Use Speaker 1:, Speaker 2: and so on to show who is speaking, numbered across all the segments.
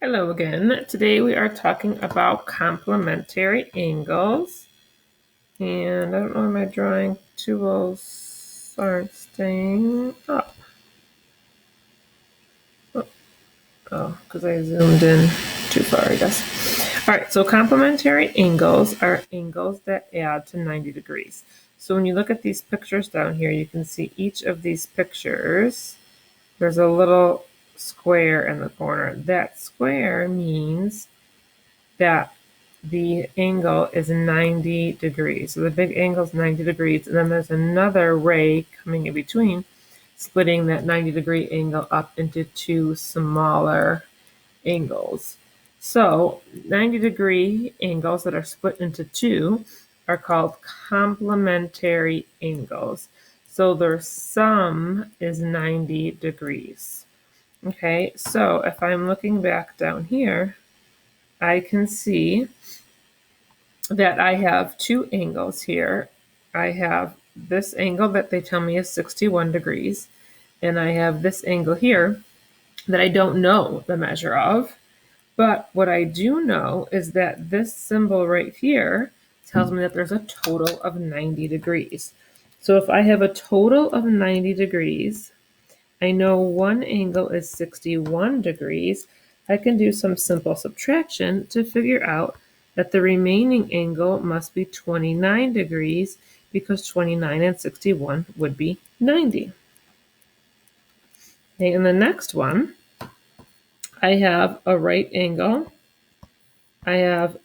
Speaker 1: Hello again. Today we are talking about complementary angles. And I don't know why my drawing tools aren't staying up. Oh, because I zoomed in too far, I guess. All right, so complementary angles are angles that add to 90 degrees. So when you look at these pictures down here, you can see each of these pictures. There's a little square in the corner. That square means that the angle is 90 degrees. So the big angle is 90 degrees, and then there's another ray coming in between, splitting that 90-degree angle up into two smaller angles. So 90-degree angles that are split into two are called complementary angles. So their sum is 90 degrees. Okay, so if I'm looking back down here, I can see that I have two angles here. I have this angle that they tell me is 61 degrees, and I have this angle here that I don't know the measure of. But what I do know is that this symbol right here tells me that there's a total of 90 degrees. So if I have a total of 90 degrees, I know one angle is 61 degrees. I can do some simple subtraction to figure out that the remaining angle must be 29 degrees because 29 and 61 would be 90. Okay, in the next one, I have a right angle. I have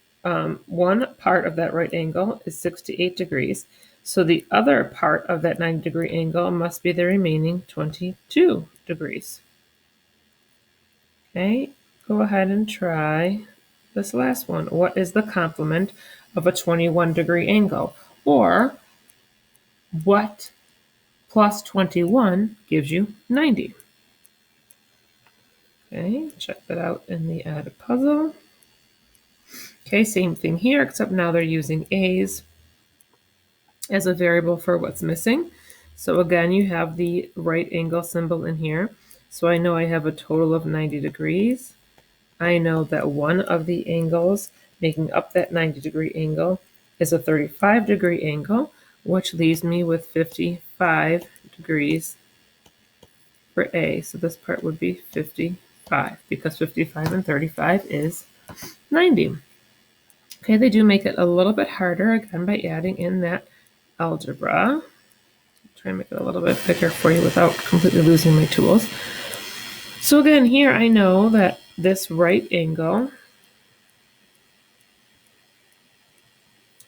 Speaker 1: one part of that right angle is 68 degrees. So the other part of that 90-degree angle must be the remaining 22 degrees. Okay, go ahead and try this last one. What is the complement of a 21-degree angle? Or what plus 21 gives you 90? Okay, check that out in the added puzzle. Okay, same thing here, except now they're using a's as a variable for what's missing. So again, you have the right angle symbol in here. So I know I have a total of 90 degrees. I know that one of the angles making up that 90-degree angle is a 35-degree angle, which leaves me with 55 degrees for A. So this part would be 55 because 55 and 35 is 90. Okay, they do make it a little bit harder again by adding in that algebra. Try and make it a little bit bigger for you without completely losing my tools. So again, here I know that this right angle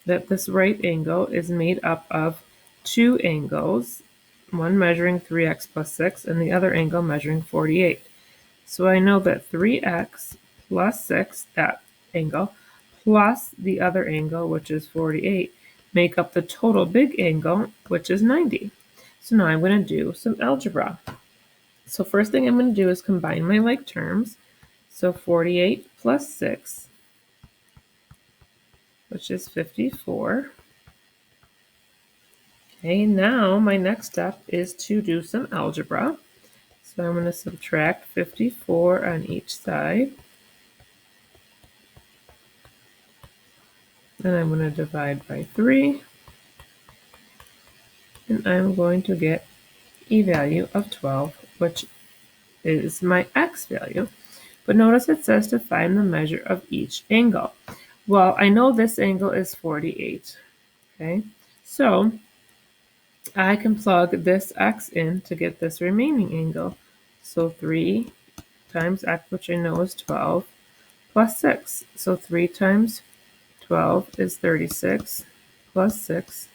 Speaker 1: is made up of two angles, one measuring 3x plus 6 and the other angle measuring 48. So I know that 3x plus 6, that angle, plus the other angle, which is 48, make up the total big angle, which is 90. So now I'm going to do some algebra. So first thing I'm going to do is combine my like terms. So 48 plus 6, which is 54. Okay, now my next step is to do some algebra. So I'm going to subtract 54 on each side. Then I'm going to divide by 3. And I'm going to get a value of 12, which is my x value. But notice it says to find the measure of each angle. Well, I know this angle is 48. Okay, so I can plug this x in to get this remaining angle. So 3 times x, which I know is 12, plus 6. So 3 times 12 is 36, plus 6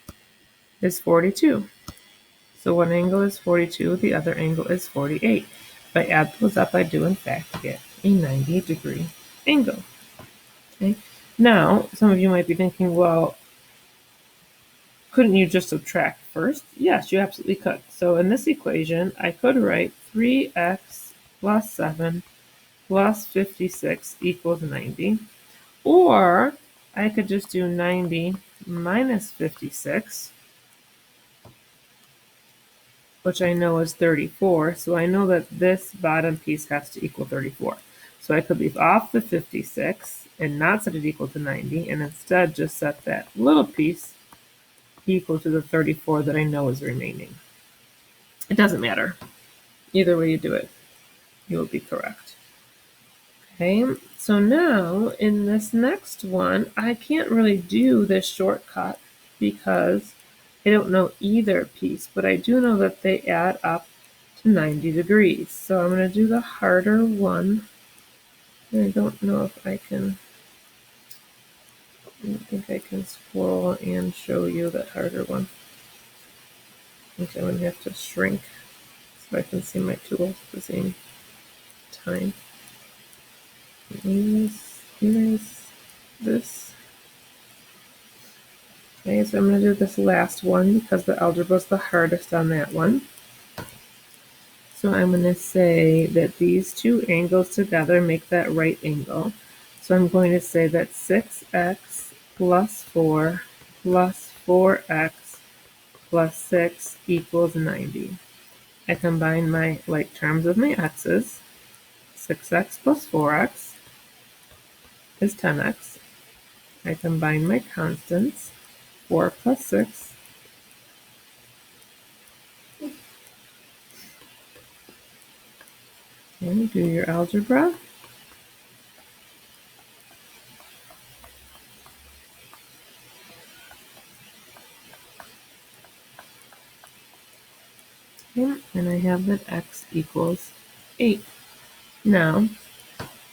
Speaker 1: is 42. So one angle is 42, the other angle is 48. If I add those up, I do in fact get a 90-degree angle. Okay. Now, some of you might be thinking, well, couldn't you just subtract first? Yes, you absolutely could. So in this equation, I could write 3x plus 7 plus 56 equals 90. Or I could just do 90 minus 56, which I know is 34. So I know that this bottom piece has to equal 34. So I could leave off the 56 and not set it equal to 90, and instead just set that little piece equal to the 34 that I know is remaining. It doesn't matter. Either way you do it, you will be correct. Okay, so now in this next one, I can't really do this shortcut because I don't know either piece, but I do know that they add up to 90 degrees. So I'm going to do the harder one. I don't know if I can, I don't think I can scroll and show you that harder one. I think I'm going to have to shrink so I can see my tools at the same time. Erase this. Okay, so I'm going to do this last one because the algebra is the hardest on that one. So I'm going to say that these two angles together make that right angle. So I'm going to say that 6x plus 4 plus 4x plus 6 equals 90. I combine my like terms of my x's. 6x plus 4x is 10x. I combine my constants. 4 plus 6 and do your algebra. And I have that x equals 8. Now,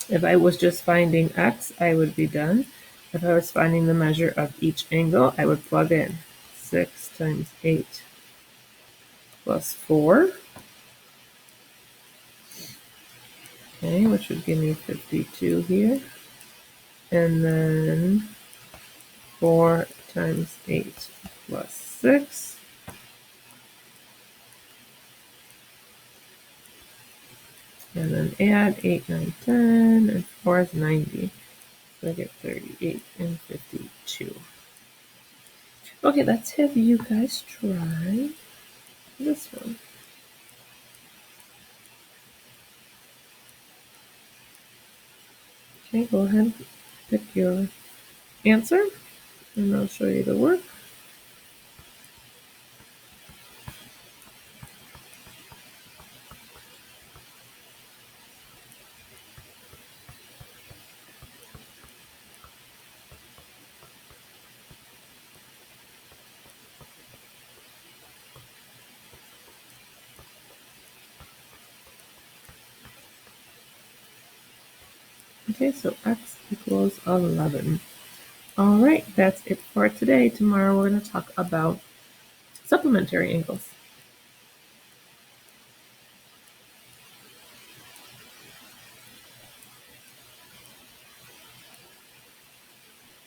Speaker 1: if I was just finding x, I would be done. If I was finding the measure of each angle, I would plug in 6 times 8 plus 4, okay, which would give me 52 here. And then 4 times 8 plus 6. And then add 8, 9, 10, and 4 is 90. So I get 38 and 52. Okay, let's have you guys try this one. Okay, go ahead, pick your answer, and I'll show you the work. Okay, so x equals 11. All right, that's it for today. Tomorrow we're going to talk about supplementary angles.